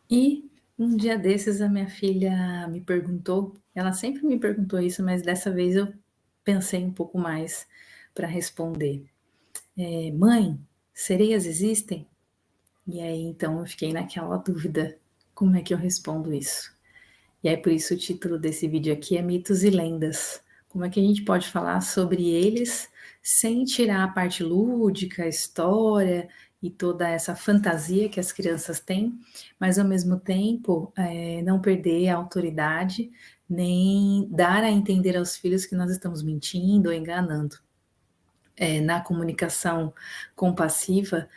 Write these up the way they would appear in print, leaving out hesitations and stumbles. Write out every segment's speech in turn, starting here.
E um dia desses a minha filha me perguntou, ela sempre me perguntou isso, mas dessa vez eu pensei um pouco mais para responder. Mãe, sereias existem? E aí então eu fiquei naquela dúvida, como é que eu respondo isso? E aí por isso o título desse vídeo aqui é Mitos e Lendas. Como é que a gente pode falar sobre eles sem tirar a parte lúdica, a história e toda essa fantasia que as crianças têm, mas ao mesmo tempo não perder a autoridade, nem dar a entender aos filhos que nós estamos mentindo ou enganando. Na comunicação compassiva,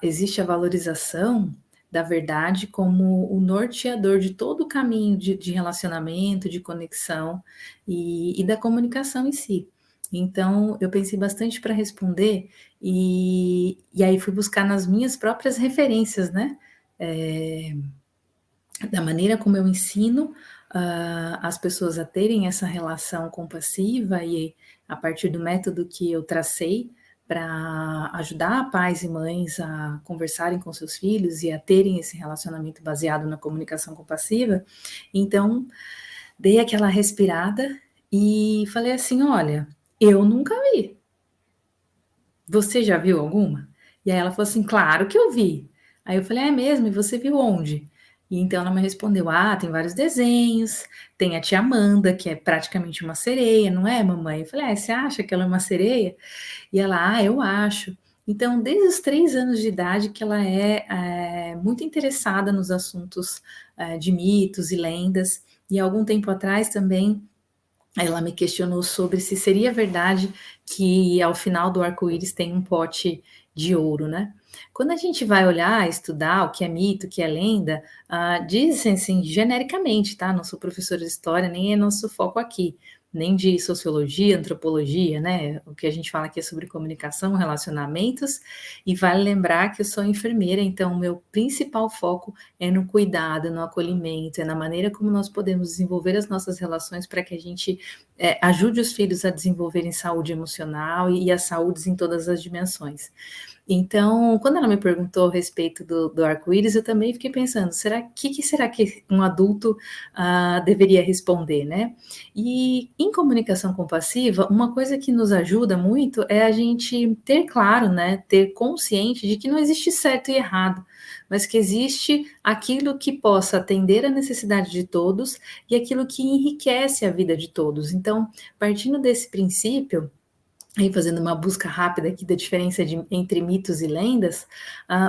existe a valorização da verdade como o norteador de todo o caminho de relacionamento, de conexão e da comunicação em si. Então, eu pensei bastante para responder e aí fui buscar nas minhas próprias referências, né? Eh, da maneira como eu ensino as pessoas a terem essa relação compassiva e a partir do método que eu tracei para ajudar pais e mães a conversarem com seus filhos e a terem esse relacionamento baseado na comunicação compassiva, então dei aquela respirada e falei assim: "Olha, eu nunca vi. Você já viu alguma?" E aí ela falou assim: "Claro que eu vi". Aí eu falei: "É mesmo? E você viu onde?" E então ela me respondeu: "Ah, tem vários desenhos, tem a tia Amanda, que é praticamente uma sereia, não é, mamãe?" Eu falei: "Ah, você acha que ela é uma sereia?" E ela: "Ah, eu acho". Então, desde os 3 anos de idade que ela muito interessada nos assuntos, de mitos e lendas, e algum tempo atrás também ela me questionou sobre se seria verdade que ao final do arco-íris tem um pote de ouro, né. Quando a gente vai olhar, estudar o que é mito, o que é lenda, dizem assim genericamente, tá, não sou professora de história, nem é nosso foco aqui, nem de sociologia, antropologia, né, o que a gente fala aqui é sobre comunicação, relacionamentos, e vale lembrar que eu sou enfermeira, então o meu principal foco é no cuidado, no acolhimento, é na maneira como nós podemos desenvolver as nossas relações para que a gente ajude os filhos a desenvolverem saúde emocional e a saúdes em todas as dimensões. Então, quando ela me perguntou a respeito do arco-íris, eu também fiquei pensando, que será que um adulto deveria responder, né? E em comunicação compassiva, uma coisa que nos ajuda muito é a gente ter claro, né, ter consciente de que não existe certo e errado, mas que existe aquilo que possa atender a necessidade de todos e aquilo que enriquece a vida de todos. Então, partindo desse princípio, aí fazendo uma busca rápida aqui da diferença entre mitos e lendas,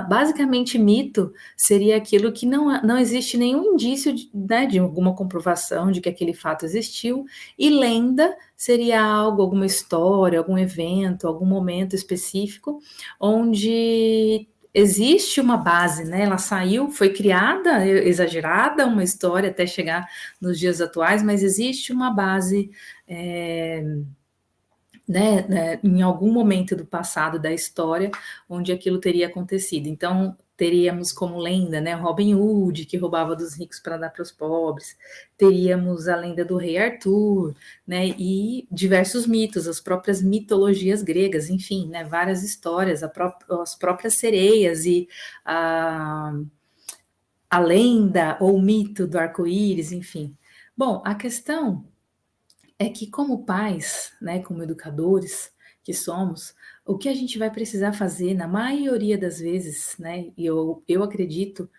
basicamente mito seria aquilo que não existe nenhum indício de, né, de alguma comprovação de que aquele fato existiu, e lenda seria algo, alguma história, algum evento, algum momento específico, onde existe uma base, né? Ela saiu, foi criada, exagerada, uma história até chegar nos dias atuais, mas existe uma base. Em algum momento do passado da história onde aquilo teria acontecido. Então, teríamos como lenda, né, Robin Hood, que roubava dos ricos para dar para os pobres, teríamos a lenda do rei Arthur, né, e diversos mitos, as próprias mitologias gregas, enfim, né, várias histórias, as próprias sereias e a, a lenda ou mito do arco-íris, enfim. Bom, a questão é que como pais, né, como educadores que somos, o que a gente vai precisar fazer na maioria das vezes, né, e eu acredito,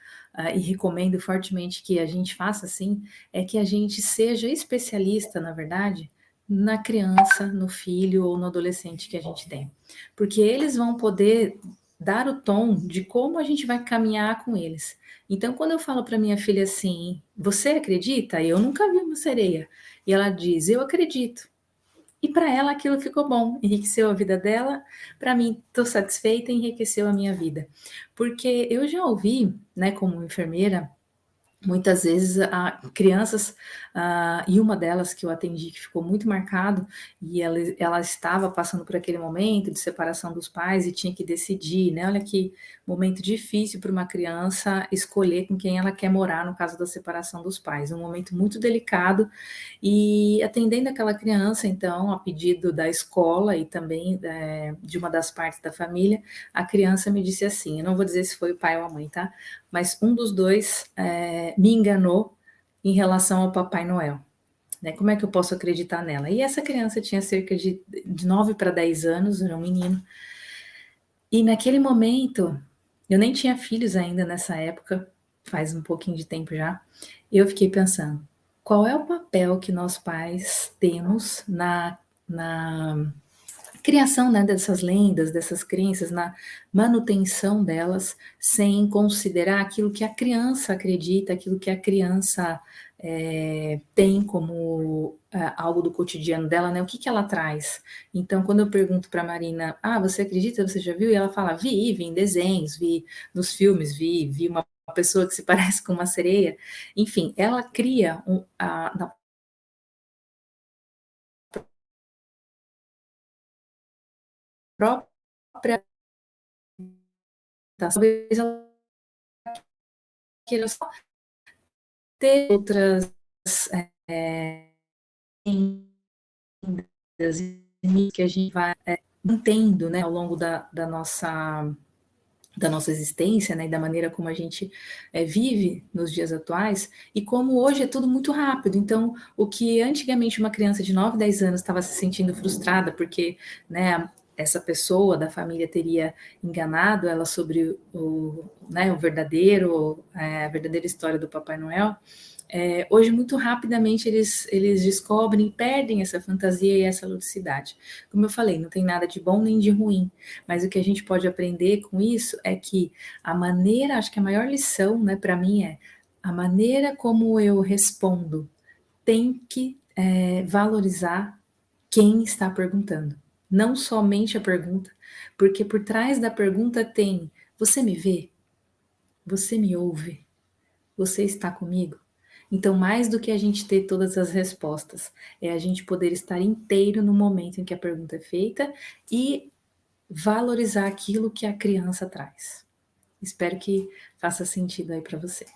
e recomendo fortemente que a gente faça assim, é que a gente seja especialista, na verdade, na criança, no filho ou no adolescente que a gente tem. Porque eles vão poder dar o tom de como a gente vai caminhar com eles. Então, quando eu falo para minha filha assim: "Você acredita? Eu nunca vi uma sereia". E ela diz: "Eu acredito". E para ela aquilo ficou bom, enriqueceu a vida dela, para mim estou satisfeita, enriqueceu a minha vida. Porque eu já ouvi, né, como enfermeira, muitas vezes crianças E uma delas que eu atendi, que ficou muito marcado, e ela estava passando por aquele momento de separação dos pais e tinha que decidir, né? Olha que momento difícil para uma criança escolher com quem ela quer morar, no caso da separação dos pais. Um momento muito delicado, e atendendo aquela criança, então, a pedido da escola e também de uma das partes da família, a criança me disse assim, eu não vou dizer se foi o pai ou a mãe, tá? Mas um dos dois me enganou em relação ao Papai Noel. Né? Como é que eu posso acreditar nela? E essa criança tinha cerca de 9 para 10 anos, era um menino. E naquele momento, eu nem tinha filhos ainda nessa época, faz um pouquinho de tempo já, eu fiquei pensando, qual é o papel que nós pais temos na criação, né, dessas lendas, dessas crenças, na manutenção delas, sem considerar aquilo que a criança acredita, aquilo que a criança tem como algo do cotidiano dela, né? O que ela traz? Então, quando eu pergunto para a Marina, você acredita, você já viu? E ela fala, vi em desenhos, vi nos filmes, vi uma pessoa que se parece com uma sereia. Enfim, ela cria na própria, talvez ela queira só ter outras que a gente vai mantendo, né, ao longo da nossa existência, né, e da maneira como a gente vive nos dias atuais, e como hoje é tudo muito rápido. Então, o que antigamente uma criança de 9, 10 anos estava se sentindo frustrada porque, né, essa pessoa da família teria enganado ela sobre né, a verdadeira história do Papai Noel, hoje muito rapidamente eles descobrem e perdem essa fantasia e essa ludicidade. Como eu falei, não tem nada de bom nem de ruim, mas o que a gente pode aprender com isso é que acho que a maior lição, né, para mim é a maneira como eu respondo tem que valorizar quem está perguntando. Não somente a pergunta, porque por trás da pergunta tem: você me vê? Você me ouve? Você está comigo? Então, mais do que a gente ter todas as respostas, é a gente poder estar inteiro no momento em que a pergunta é feita e valorizar aquilo que a criança traz. Espero que faça sentido aí para você.